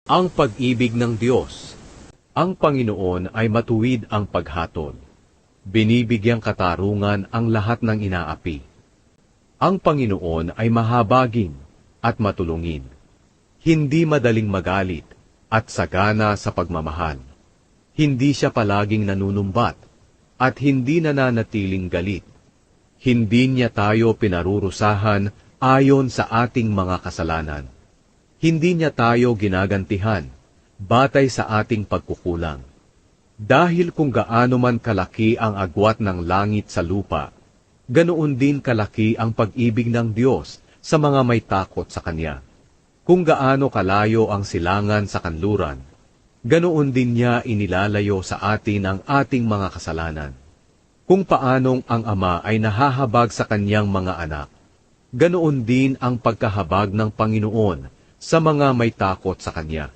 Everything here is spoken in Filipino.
Ang pag-ibig ng Diyos. Ang Panginoon ay matuwid ang paghatol. Binibigyang katarungan ang lahat ng inaapi. Ang Panginoon ay mahabagin at matulungin. Hindi madaling magalit at sagana sa pagmamahal. Hindi siya palaging nanunumbat at hindi nananatiling galit. Hindi niya tayo pinarurusahan ayon sa ating mga kasalanan. Hindi niya tayo ginagantihan, batay sa ating pagkukulang. Dahil kung gaano man kalaki ang agwat ng langit sa lupa, ganoon din kalaki ang pag-ibig ng Diyos sa mga may takot sa Kanya. Kung gaano kalayo ang silangan sa kanluran, ganoon din niya inilalayo sa atin ang ating mga kasalanan. Kung paanong ang Ama ay nahahabag sa Kanyang mga anak, ganoon din ang pagkahabag ng Panginoon sa mga may takot sa Kanya.